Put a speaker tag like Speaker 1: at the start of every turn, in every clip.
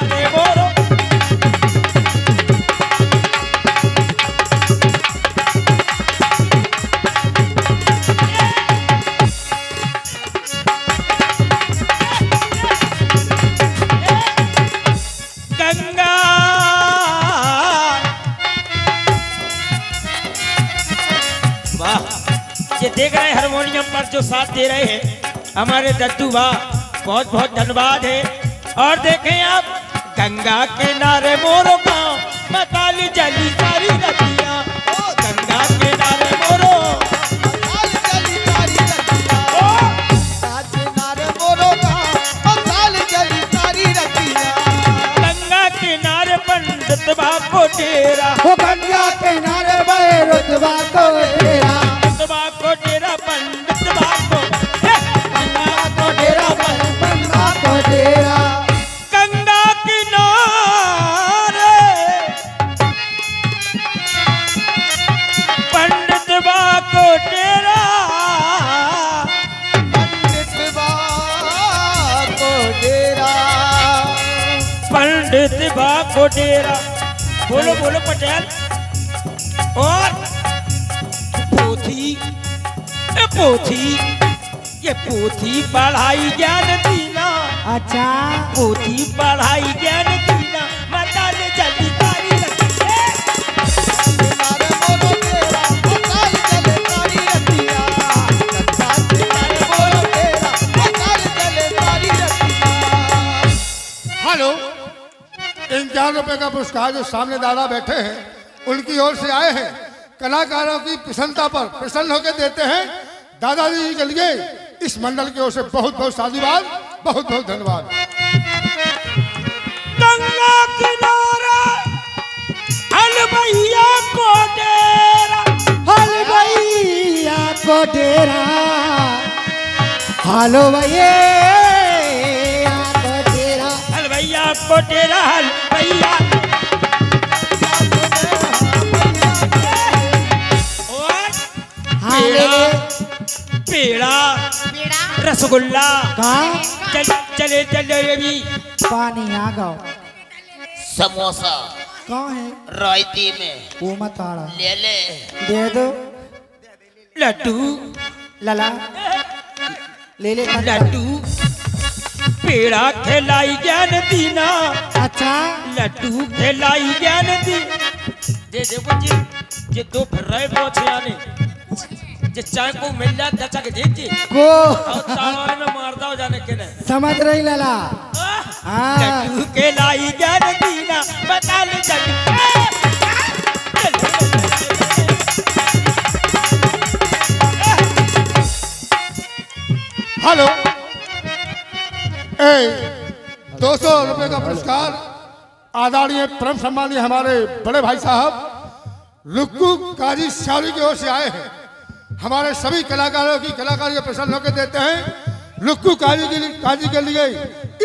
Speaker 1: अरे मोरो गंगा वाह, ये देख रहे हैं हारमोनियम पर जो साथ दे रहे हैं हमारे दद्दू वाह, बहुत बहुत धन्यवाद है। और देखें आप गंगा किनारे मोरो गाँव मताली जली सारी नदियाँ, गंगा किनारे मोरो गंगा किनारे पंडित बा को डेरा,
Speaker 2: वो गंगा किनारे बड़े रुतबा को डेरा,
Speaker 1: रुतबा को डेरा पंडित बा को डेरा
Speaker 2: गंगा को डेरा,
Speaker 1: गंगा किनारे पंडित बा को डेरा, पंडित बा को डेरा। बोलो बोलो पटेल। और पोथी पोथी ये पोथी पढ़ाई ज्ञान दीना,
Speaker 2: अच्छा
Speaker 1: पोथी पढ़ाई ज्ञान दीना, माता ने जल्दी कारी रखी है।
Speaker 3: हेलो, इन 4 रुपए का पुरस्कार जो सामने दादा बैठे हैं उनकी ओर से आए हैं, कलाकारों की प्रसन्नता पर प्रसन्न होकर देते हैं। दादाजी के लिए इस मंडल की ओर से बहुत बहुत साधुवाद, बहुत बहुत धन्यवाद।
Speaker 1: गंगा किनारा हलवैया को डेरा,
Speaker 2: हलवैया को डेरा, हलवैया को डेरा,
Speaker 1: हलवैया को डेरा, हलवैया। और पेड़ा पेड़ा रसगुल्ला
Speaker 2: कहाँ
Speaker 1: चले जलेबी
Speaker 2: पानी आ गो
Speaker 4: समोसा
Speaker 2: कहाँ है
Speaker 4: रायती में
Speaker 2: वो मत आड़ा
Speaker 4: ले ले।
Speaker 2: दे दो
Speaker 1: लड्डू
Speaker 2: लला ले ले मत
Speaker 1: लड्डू पेड़ा खिलाई ज्ञान दीना,
Speaker 2: अच्छा
Speaker 1: लड्डू खिलाई ज्ञान दी। जे देखो जी जे दो फिर रहे पहुंचे आने जे चाय को मिल जाए दचा के देती
Speaker 2: को
Speaker 1: और तालवारे में मारता हो जाने के नहीं
Speaker 2: समझ रही लला हाँ
Speaker 1: लड्डू खिलाई ज्ञान दीना, बता ले जल्दी।
Speaker 3: हेलो, 200 रुपए का पुरस्कार आदरणीय परम सम्मानीय हमारे बड़े भाई साहब लुक्कू काजी शावरी की ओर से आए हैं। हमारे सभी कलाकारों की कलाकारी को प्रसन्न होकर देते हैं। लुक्कू काजी के लिए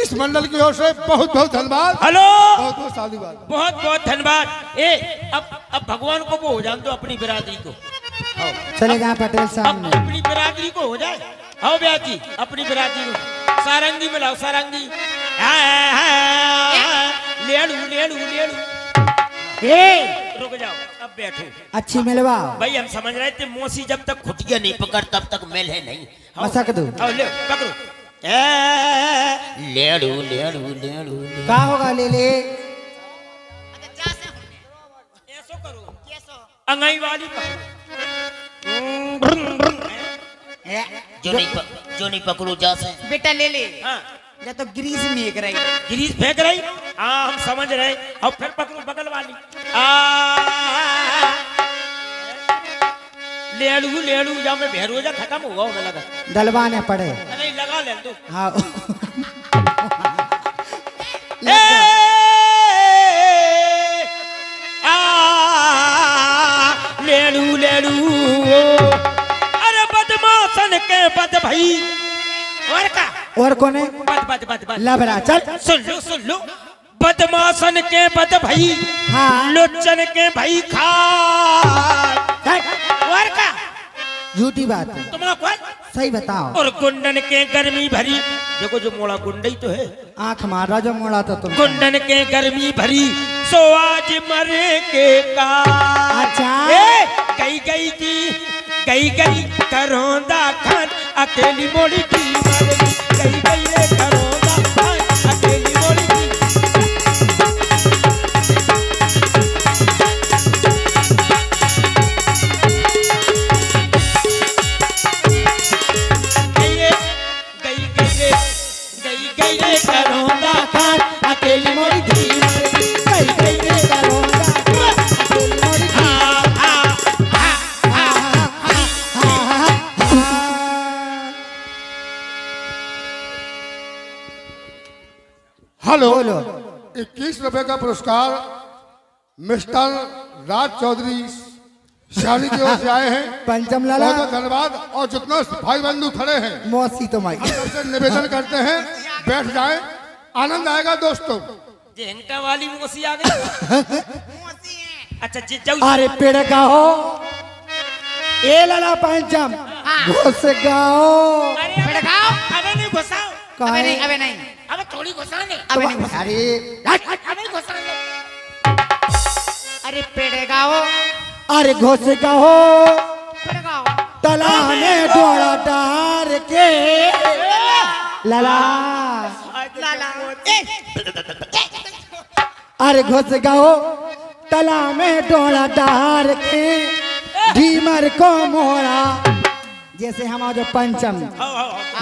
Speaker 3: इस मंडल की ओर से बहुत बहुत धन्यवाद,
Speaker 1: हेलो
Speaker 3: बहुत बहुत साधुवाद।
Speaker 1: बहुत बहुत धन्यवाद। अब भगवान को वो हो जान दो अपनी बिरादरी को।
Speaker 2: चलेगा पटेल
Speaker 1: अब
Speaker 2: सामने
Speaker 1: अपनी बिरादरी को हो जाए। आओ भैया जी अपनी बिरादरी को सारंगी मिलाओ सारंगी। लेड़ू लेड़ू लेड़ू रुक जाओ अब बैठो।
Speaker 2: अच्छी मिलवा
Speaker 1: भाई हम समझ रहे थे मौसी जब तक
Speaker 4: खुटिया नहीं पकड़ तब तक मेल है नहीं।
Speaker 2: मसक दो
Speaker 1: आओ ले पकड़ो।
Speaker 4: लेड़ू लेड़ू लेड़ू
Speaker 2: का होगा ले ले
Speaker 1: ऐसो करो अंगाई वाली पकड़ो।
Speaker 4: जो नहीं पकड़ू जा से
Speaker 5: बेटा ले ले
Speaker 1: हाँ
Speaker 5: या तो ग्रीस मेघ रही
Speaker 1: गिरीश फेंक रही। हाँ हम समझ रहे। और फिर पकड़ो बगल वाली। लेड़ू लेड़ू या में भैरोजा खत्म हुआ होने लगा।
Speaker 2: डलवाने पड़े
Speaker 1: नहीं लगा ले तू।
Speaker 2: हाँ
Speaker 1: लेड़ू लेड़ू अरे बदमाशन के बद भाई और का
Speaker 2: और कौन है
Speaker 1: बद
Speaker 2: लबरा चल
Speaker 1: सुन लो बदमाशन के बद भाई
Speaker 2: हाँ
Speaker 1: लोचन के भाई खा और का
Speaker 2: झूठी बात है,
Speaker 1: तुम कौन?
Speaker 2: सही बताओ।
Speaker 1: और गुंडन के गर्मी भरी, देखो जो मोड़ा गुंडा ही तो है।
Speaker 2: आंख मारा जो मोड़ा था तुम।
Speaker 1: गुंडन के गर्मी भरी सो आज मरे के का।
Speaker 2: अच्छा।
Speaker 1: गई गई जी गई गई करोंदा खान अकेली मोड़ी की मर गई गई रे करोंदा खान अकेली मोड़ी की। गई रे करोंदा खान अकेली मोड़ी की मर गई गई रे करोंदा खान अकेली मोड़ी की।
Speaker 3: हेलो,
Speaker 2: बोलो।
Speaker 3: 21 रुपए का पुरस्कार मिस्टर राज चौधरी शादी की ओर से आए हैं।
Speaker 2: पंचम लाला
Speaker 3: बहुत बहुत धन्यवाद। और जितना भाई बंधु खड़े हैं
Speaker 2: मौसी तो माई।
Speaker 3: हम सबसे निवेदन करते हैं बैठ जाएं, आनंद आएगा दोस्तों।
Speaker 1: जे हिंका वाली मोसी आ गई। अच्छा जी जाऊ।
Speaker 2: अरे पेड़ का हो ए लाला पंचम घुस गाओ।
Speaker 1: अरे
Speaker 5: गाओ।
Speaker 1: अबे नहीं घुसाओ।
Speaker 2: काहे?
Speaker 5: अबे नहीं
Speaker 1: अबे थोड़ी घुसाने।
Speaker 5: अबे नहीं
Speaker 2: अरे
Speaker 1: अबे घुसाने।
Speaker 5: अरे पेड़ गाओ।
Speaker 2: अरे घुस गाओ
Speaker 5: पेड़ गाओ।
Speaker 2: तला में डोड़ा डार के लाला। अरे घुस गाओ तला में डोड़ा डार के ढीमर को मोड़ा। जैसे हमारा जो पंचम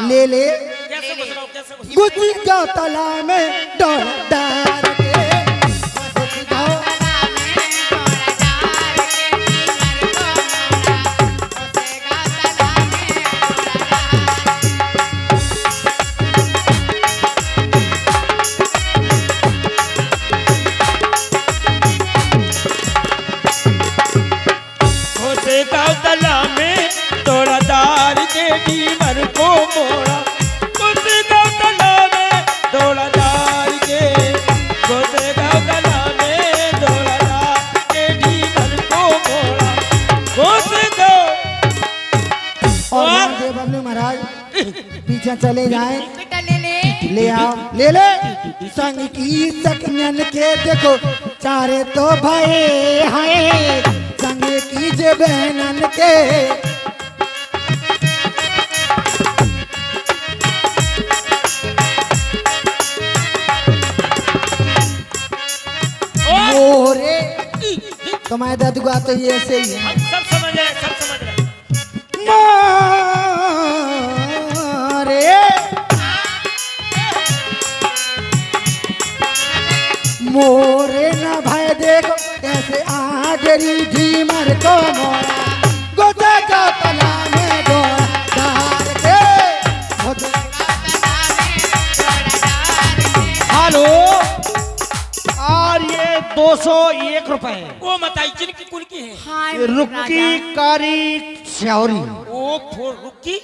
Speaker 2: ले ले
Speaker 1: कैसे घुसाओ कैसे घुसाओ।
Speaker 2: घुस गाओ तला में डोड़ा डार के घुस गाओ।
Speaker 1: तला में तोड़ा दार के ढीमर को मोड़ा। घुस गाँव तला में तोड़ा दार के घुस गाँव तला में तोड़ा दार के ढीमर को मोड़ा। घुस गाँव।
Speaker 2: और दे बबलू महाराज पीछे चले जाए।
Speaker 5: बेटा ले ले।
Speaker 2: ले आओ ले ले संग की सकनन के देखो चारे तो भाई हाय संग की जे बहनन के। मोरे तुम्हारे दादुआ तो ये ऐसे ही है।
Speaker 1: हम सब समझ रहे सब समझ रहे।
Speaker 2: मोरे मोरे ना भाई देखो कैसे आगरी ढीमर को मोड़ा। गोते का तला में डोरा डार के
Speaker 6: हेलो, और ये 201 रुपए
Speaker 1: वो बताई जिनकी कुनकी है।
Speaker 6: रुक्की कारी श्यावरी।
Speaker 1: ओ फोर रुकी।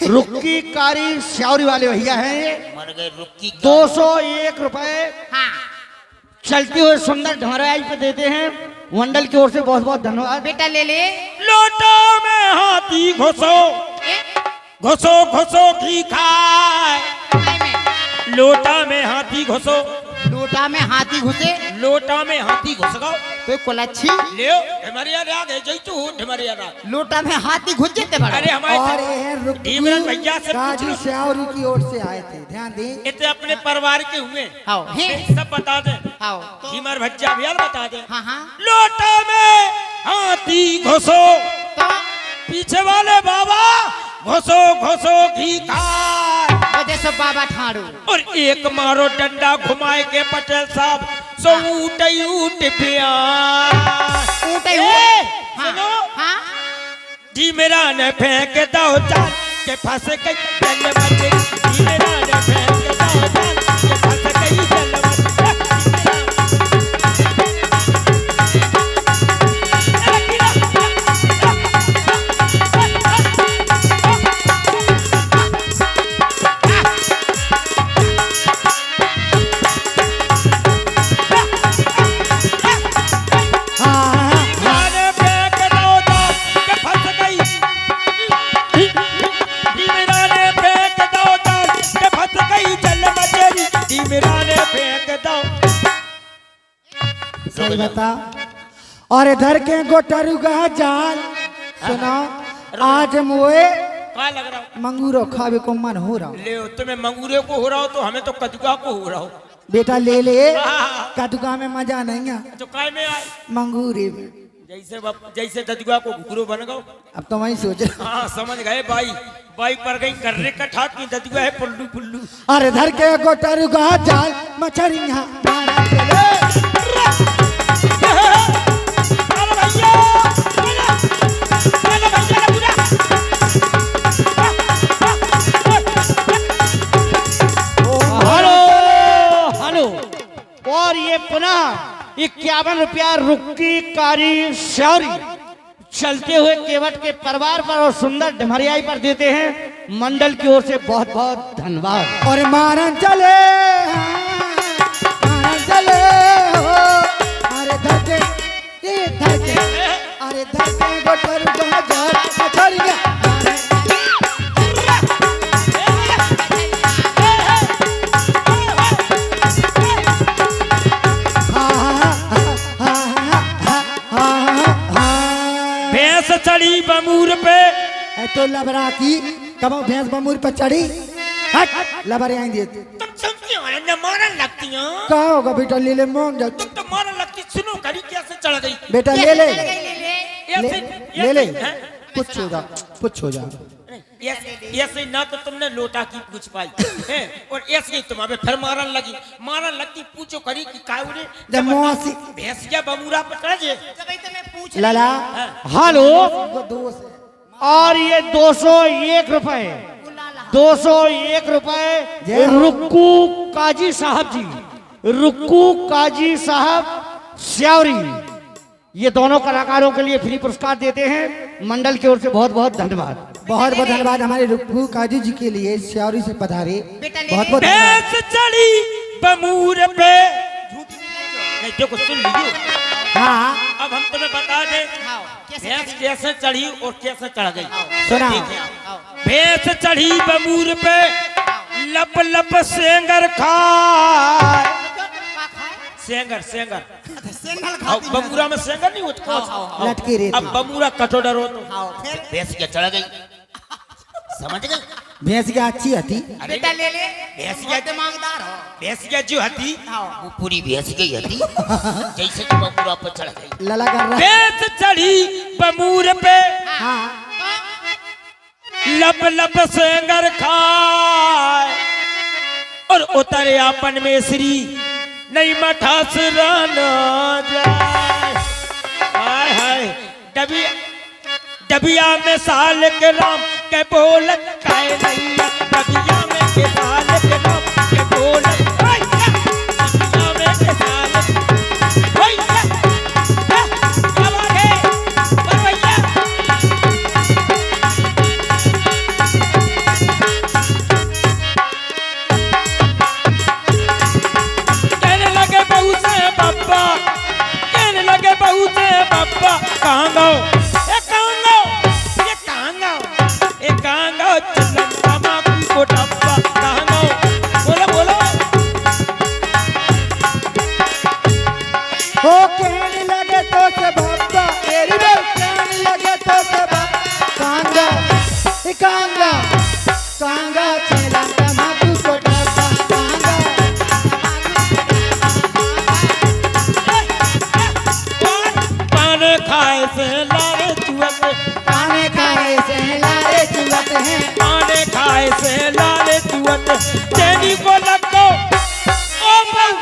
Speaker 6: रुक्की कारी श्यावरी वाले भैया हैं ये।
Speaker 4: मर गए रुक्की का।
Speaker 6: 201 रुपए
Speaker 5: हाँ
Speaker 6: चलती हुई सुंदर ढमराई पे देते हैं मंडल की ओर से। बहुत बहुत धन्यवाद।
Speaker 5: बेटा ले ले।
Speaker 1: लोटा में हाथी घुसो घुसो घुसो घी खाए। लोटा में हाथी घुसो।
Speaker 5: लोटा में हाथी घुसे
Speaker 1: लोटा में हाथी घुस गो।
Speaker 5: तो कोलाछी
Speaker 1: लियो ढमरिया राग है जैतू ढमरिया राग।
Speaker 5: लोटा में हाथी घुस जेते बड़ा।
Speaker 1: अरे
Speaker 2: और
Speaker 1: हमारे
Speaker 2: ये
Speaker 1: धीमरन भैया से पूछ
Speaker 2: काजी
Speaker 1: लो।
Speaker 2: श्यावरी की ओर से आए थे, ध्यान दें।
Speaker 1: इतने अपने परिवार के हुए
Speaker 5: आओ हे
Speaker 1: सब बता दे।
Speaker 5: आओ
Speaker 1: धीमर भज्जा भैया बता दे।
Speaker 5: हाँ हाँ
Speaker 1: लोटा में हाथी घुसो
Speaker 5: तो
Speaker 1: पीछे वाले बाबा घुसो घुसो घी खाए।
Speaker 5: वजह से बाबा ठाड़ू
Speaker 1: और एक मारो डंडा घुमाए के पटेल साहब सो ऊट ऊट प्यार।
Speaker 5: ऊँटे
Speaker 1: ए,
Speaker 5: हाँ
Speaker 1: सुनो।
Speaker 5: हाँ
Speaker 1: जी मेरा ने फेंक दो जान के फंस गई जल मच। जी मेरा ने फेंक दो जान के फंस गई जल मच।
Speaker 2: सही बता। और इधर के गोटरुगा जाल सुना, आज मोए
Speaker 1: का लग रहा हो?
Speaker 2: मंगूरो खावे को मन हो रहा।
Speaker 1: ले तुम्हें मंगूरे को हो रहा हो तो हमें तो कदुआ को हो रहा हो।
Speaker 2: बेटा ले ले, कदुका में मजा नहीं है,
Speaker 1: तो काय में आए
Speaker 2: मंगूरे में।
Speaker 1: जैसे ददुआ को घुघरू बन गो।
Speaker 2: अब तो वही सोच रहा।
Speaker 1: हाँ समझ गए भाई, भाई पर गई कर्रे का ठाक की ददुआ है पुल्लू पुल्लू।
Speaker 2: और इधर के गोटरुगा जाल मछरिया मारा चले।
Speaker 6: Hello hello. और ये पुनः 51 रुपया रुक्की कारी श्यारी चलते हुए केवट के परिवार पर और सुंदर ढमरियाई पर देते हैं मंडल की ओर से बहुत बहुत धन्यवाद।
Speaker 2: और मारन चले, मारन चले हो। अरे धरके, ये धरके, अरे धरके गोटरुगा जाल मछरिया मारा।
Speaker 1: भैंस चढ़ी बमूर पे।
Speaker 2: तो लबरा की कब भैंस बमूर पर चढ़ी, हट लबर आएंगे।
Speaker 1: तुम सुनती हो ना मारन लगती हो।
Speaker 2: क्या होगा बेटा, ले ले मोंग जा।
Speaker 1: तुम तो मारन लगती, सुनो कड़ी कैसे चढ़ गई।
Speaker 2: बेटा ले ले,
Speaker 1: ऐसे-
Speaker 2: ले ले,
Speaker 1: हैं?
Speaker 2: कुछ हो जा, कुछ हो जा।
Speaker 1: ऐसे ना तो तुमने लोटा की पूछ पाई हैं, और ऐसे ही तुम्हारे फिर मारन लगती पूछो करी कि काउरे
Speaker 2: जब मौसी
Speaker 1: भैंसिया बमूरा पर चढ़ जे।
Speaker 2: लला
Speaker 6: हेलो।
Speaker 2: वो दोस्त है।
Speaker 6: और ये 201 रुपए, 201 रुपए रुक्कू काजी साहब जी, रुक्कू काजी साहब श्यावरी, ये दोनों कलाकारों के लिए फ्री पुरस्कार देते हैं मंडल की ओर से बहुत बहुत धन्यवाद।
Speaker 2: बहुत बहुत धन्यवाद हमारे रुक्कू काजी जी के लिए श्यावरी से पधारे, बहुत बहुत धन्यवाद।
Speaker 1: भैंस चढ़ी बमूर पे। नहीं देखो सुन लीजिए,
Speaker 2: हाँ
Speaker 1: अब हम तुम्हें बता दें भैंस कैसे चढ़ी और कैसे चढ़ गई।
Speaker 2: सुना।
Speaker 1: भैंस चढ़ी बमूर पे, लप लप सेंगर खाए। सेंगर सेंगर अब बमूरा में सेंगर नहीं होता।
Speaker 2: लटके रहती।
Speaker 1: अब बमूरा कटोडर हो तो
Speaker 4: भैंस क्या चढ़ गई, समझ गई।
Speaker 2: भैंस की अच्छी हती।
Speaker 4: बेटा ले ले,
Speaker 1: भैंसिया
Speaker 4: दिमागदार हो।
Speaker 1: भैंसिया जो हती
Speaker 4: वो पूरी भैंस गई हती जैसे कि बबूरा पर चढ़ गई।
Speaker 2: लला कर रहा।
Speaker 1: भैंस चढ़ी बमूर पे,
Speaker 2: हाँ
Speaker 1: लब लब सेंगर खाए, और उतरे आपन में श्री नहीं मठास राना जाए। हाय हाय डबिया में साल के राम के बोलत काए नहीं, डबिया में के साल के राम के बोलत डबिया में के साल। ओए क्या बात है भैया। कहने लगे बहू से बाबा, कहने लगे बहू से बाबा, कहाँ गो को डब्बा, कहाँ गो बोलो बोलो।
Speaker 2: हो कहने लगे तो से बाबा, तेरी बात कहने लगे तो से बाबा। कांगा कांगा कांगा चला तमाकू को डब्बा। कांगा
Speaker 1: पाने खाए से लारे चुअत,
Speaker 2: पाने खाए से लारे चुअत हैं।
Speaker 1: पाने खाए से लारे चुअत, चैनी को लगो ओ बहू,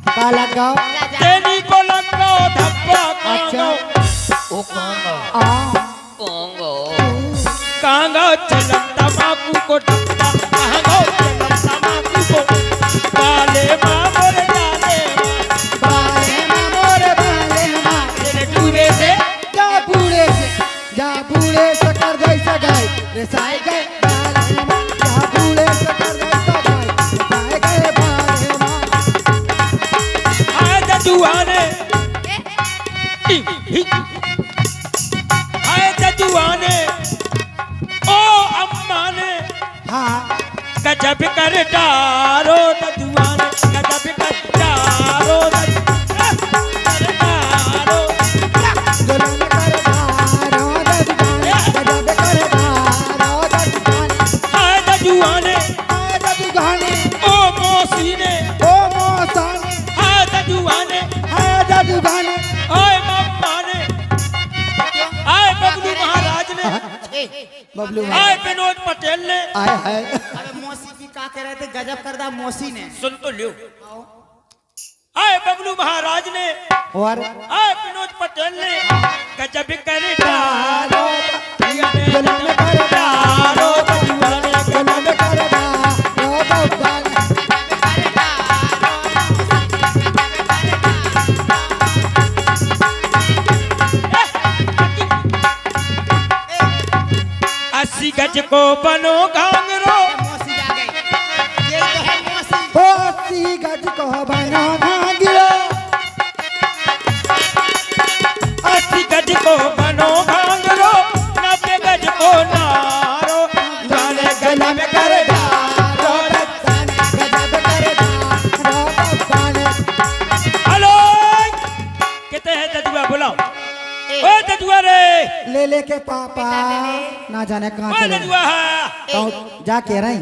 Speaker 2: का लगाओ।
Speaker 1: चैनी को लगो धब्बा।
Speaker 2: अच्छा
Speaker 4: ओ कांगा
Speaker 2: आ
Speaker 4: कांगा
Speaker 1: कांगा चलम तमाकू को डब्बा, कांगा चलम तमाकू को बाले मामोर डाले
Speaker 2: बाले मोर बाले माँ
Speaker 1: तेरे डूबे से
Speaker 2: जा बूढ़े से कर गई सगाई रे साई गए बाले माँ। जा बूढ़े से कर गई सगाई रे साई गए बाले माँ।
Speaker 1: आए जजुआने आए जजुआने ओ अम्मा ने
Speaker 2: हाँ
Speaker 1: गजब कर डारो जजुआने, गजब कर डारो
Speaker 2: बबलू
Speaker 1: आए विनोद पटेल ने
Speaker 2: आए हाय
Speaker 5: अरे मौसी की का कह रहे थे गजब कर दा मौसी ने
Speaker 1: सुन तो लियो। आए बबलू महाराज ने
Speaker 2: और
Speaker 1: आए विनोद पटेल ने गजब कर डालो
Speaker 2: गलन कर डालो गलन कर डालो
Speaker 1: अस्सी गज को बनो घांगरो
Speaker 5: मौसी आ गई ये तो है मौसी
Speaker 2: होती गज को बनो भागियो
Speaker 1: अस्सी गज को बनो घांगरो 90 गज को नारो गाने गजब कर डालो। हेलो कहते हैं ददुआ बुलाओ। ओ ददुआ रे
Speaker 2: ले ले के पापा ना जाने कहाँ
Speaker 1: ओ
Speaker 2: चले
Speaker 1: ददुआ
Speaker 2: तो जा कह रही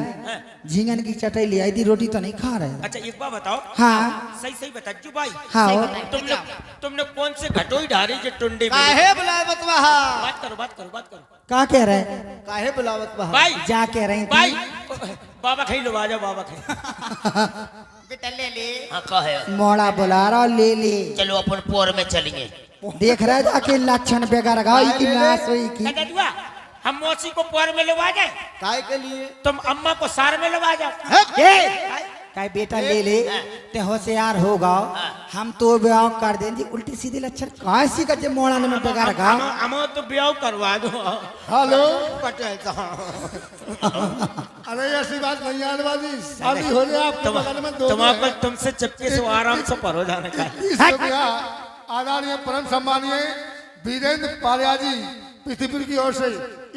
Speaker 2: झींगन की चटाई ले आई थी रोटी तो नहीं खा रहे
Speaker 1: अच्छा एक बात बताओ।
Speaker 2: हाँ
Speaker 1: सही सही बता जू भाई
Speaker 2: हाँ
Speaker 1: तुमने तुमने कौन से घटोई ढारी जो टुंडे में
Speaker 5: काहे बुलावत वहा
Speaker 1: बात करो बात करो बात करो
Speaker 2: क्या कह रहे
Speaker 5: काहे बुलावत वहा
Speaker 1: भाई
Speaker 2: जा कह रही
Speaker 1: भाई
Speaker 2: थी
Speaker 1: बाबा खाई लो आ जाओ बाबा खाई।
Speaker 5: बेटा ले ले
Speaker 4: हाँ का है
Speaker 2: मोड़ा बुला रहा ले ले
Speaker 4: चलो अपन पोर में चलेंगे।
Speaker 2: देख रहे जाके लक्षण बेगर गाई की नाश हुई की
Speaker 1: ददुआ हम मौसी को पुआर में लगा जाए
Speaker 5: काय के लिए
Speaker 1: तुम अम्मा को सार में लगा जाओ।
Speaker 2: काय बेटा ले ले ते होशियार होगा हम तो ब्याह कर देंगे उल्टी सीधी लक्षण कहाँ सी का मोड़ा में बेगर गा
Speaker 1: हम तो ब्याह करवा दो।
Speaker 3: हेलो
Speaker 1: पटेल साहब
Speaker 3: अरे ऐसी बात नहीं आने वाली शादी हो जाए आपके बगल में दो
Speaker 1: तुम्हारे तुमसे चपके से आराम से परो जाने का है।
Speaker 3: आदरणीय परम सम्मानीय वीरेंद्र पालिया जी पृथ्वी की ओर से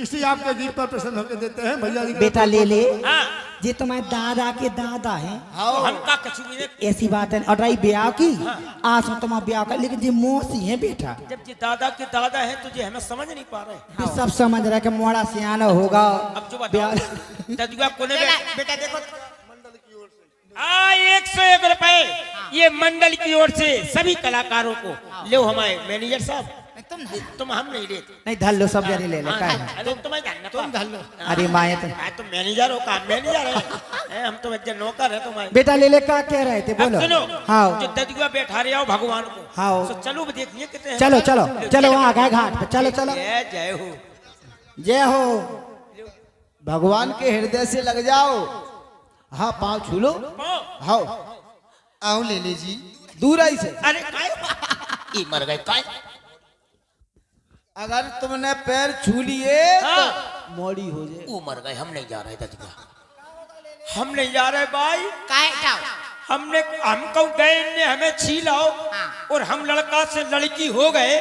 Speaker 3: इसी आपके गीत पर प्रसन्न होकर देते हैं भैया जी।
Speaker 2: बेटा ले ले
Speaker 1: हाँ
Speaker 2: ये तुम्हारे दादा के दादा है
Speaker 1: तो हम का कछु भी
Speaker 2: ऐसी बात है और रही ब्याह की आज में तुम्हारा ब्याह का लेकिन ये मौसी है बेटा
Speaker 1: जब ये दादा के दादा है तुझे हमें समझ नहीं पा रहे।
Speaker 2: फिर सब समझ रहा है कि मोड़ा सियाना होगा
Speaker 1: अब जो बताओ ददुआ कोने में
Speaker 5: बेटा देखो
Speaker 1: 101 रुपए ये मंडल की ओर से सभी कलाकारों को लो हमारे मैनेजर साहब तुम हम नहीं लेते
Speaker 2: नहीं धल लो सब जने ले ले का है
Speaker 1: अरे तुम्हें जानना तुम धल लो।
Speaker 2: अरे माए तो
Speaker 1: तुम मैनेजर हो का मैनेजर है हम तो बच्चे नौकर है तुम्हारे।
Speaker 2: बेटा ले ले क्या कह रहे थे बोलो
Speaker 1: सुनो
Speaker 2: हाँ
Speaker 1: जो ददुआ बैठा रहे हो भगवान को
Speaker 2: हाँ
Speaker 1: तो चलो देखिए कितने हैं।
Speaker 2: चलो चलो चलो वहाँ गए घाट पे चलो चलो
Speaker 1: जय हो
Speaker 2: जय हो
Speaker 5: भगवान के हृदय से लग जाओ हाँ पाँव छू लो हाँ आओ ले ले जी दूर आई से
Speaker 1: अरे काय
Speaker 4: ये मर गए काय
Speaker 5: अगर तुमने पैर छू लिए
Speaker 1: हाँ।
Speaker 5: तो मोड़ी हो जाए
Speaker 4: वो मर गए हम नहीं जा रहे ददुआ।
Speaker 1: हम नहीं जा रहे भाई
Speaker 5: काय जाओ
Speaker 1: हमने हमको गए ने हमें छीलाओ और हम लड़का से लड़की हो गए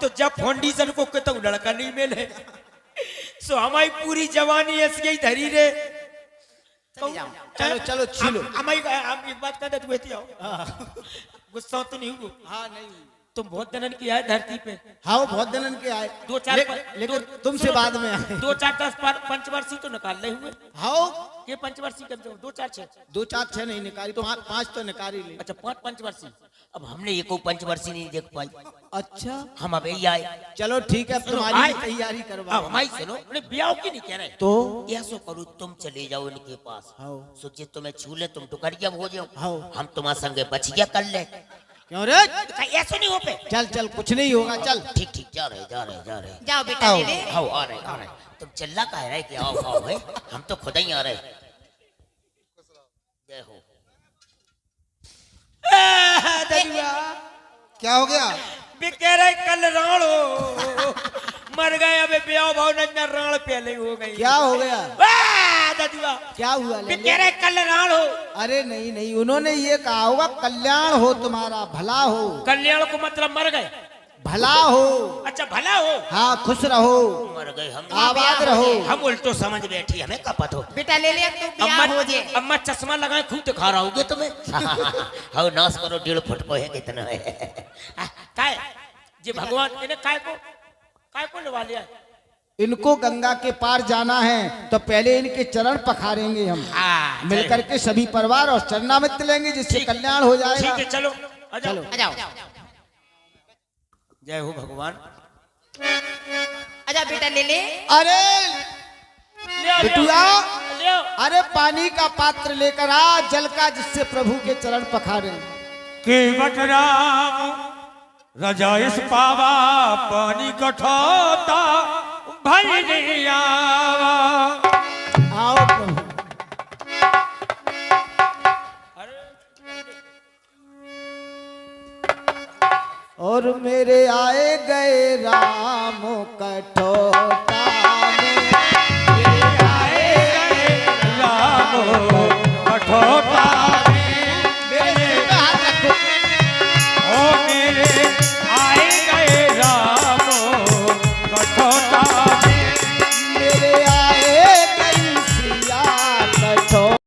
Speaker 1: तो जब फाउंडेशन को कहता हूँ लड़का नहीं मिले सो हमारी पूरी जवानी ऐसी ही धरी रे
Speaker 5: चलो चलो छीलो
Speaker 1: हमारी हम एक बात कहते तू आओ गुस्सा तो नहीं हुआ।
Speaker 5: हाँ नहीं
Speaker 1: तुम बहुत जनन की है धरती पे
Speaker 5: हाँ वो बहुत दिनन के आए
Speaker 1: दो चार
Speaker 5: लेकिन तुमसे बाद में आए
Speaker 1: 2 4 10 पंचवर्षीय तो निकाल रहे हुए
Speaker 5: हाँ
Speaker 1: ये पंचवर्षीय कम से 2 4 6
Speaker 5: 2 4 6 नहीं निकाली तो 5 तो निकाली ले
Speaker 1: अच्छा 5 पंचवर्षीय
Speaker 4: अब हमने ये को पंचवर्षीय नहीं देख पाई।
Speaker 5: अच्छा
Speaker 4: हम अब यही आए
Speaker 5: चलो ठीक है अब तुम्हारी भी तैयारी करवा
Speaker 1: अब हमारी सुनो अरे ब्याह की नहीं कह रहे
Speaker 5: तो
Speaker 4: ऐसो करूँ तुम चले जाओ इनके पास
Speaker 5: हाँ
Speaker 4: सोचे तुम्हें छू ले तुम टुकड़िया हो जाओ
Speaker 5: हाँ
Speaker 4: हम तुम्हारे संगे बचिया कर ले।
Speaker 5: क्यों रे
Speaker 1: ऐसा नहीं हो पे
Speaker 5: चल चल कुछ नहीं होगा चल
Speaker 4: ठीक ठीक जा रहे जा रहे जा रहे
Speaker 5: जाओ बेटा ले ले
Speaker 4: आओ आ रहे तुम चिल्ला का है कि आओ आओ है हम तो खुद ही आ रहे। जय हो
Speaker 5: क्या हो गया
Speaker 1: भी कह रहे कल राण हो मर गए अबे ब्याह भाव न राण पहले हो गई
Speaker 5: क्या हो गया
Speaker 1: ददुआ
Speaker 5: क्या हुआ
Speaker 1: भी
Speaker 5: ले
Speaker 1: कह रहे कल राण हो
Speaker 5: अरे नहीं नहीं उन्होंने ये कहा होगा कल्याण हो तुम्हारा भला हो
Speaker 1: कल्याण को मतलब मर गए
Speaker 5: भला हो
Speaker 1: अच्छा भला हो
Speaker 5: हाँ खुश रहो
Speaker 4: मर गए हम
Speaker 5: आबाद रहो
Speaker 1: हम उल्टो समझ बैठी हमें कपत हो
Speaker 5: बेटा ले ले तू
Speaker 1: अम्मा चश्मा लगाए खूब दिखा रहा होगे तुम्हें
Speaker 4: हाँ नाश करो 1.5 फुट को है कितना है
Speaker 1: काय जी भगवान इन्हें काय को लगा लिया
Speaker 5: इनको गंगा के पार जाना है तो पहले इनके चरण पखारेंगे हम मिलकर के सभी परिवार और चरणामृत लेंगे जिससे कल्याण हो जाएगा
Speaker 1: ठीक है चलो
Speaker 5: चलो
Speaker 1: आ जाओ जय हो भगवान
Speaker 5: आजा बेटा ले ले अरे बिटुआ
Speaker 1: लियो।
Speaker 5: अरे पानी का पात्र लेकर आ, जल का, जिससे प्रभु के चरण पखारे।
Speaker 1: केवट राम रजाइस पावा पानी कठोता भाई नहीं आवा।
Speaker 5: आओ प्रभु। और मेरे आए गए राम कठोर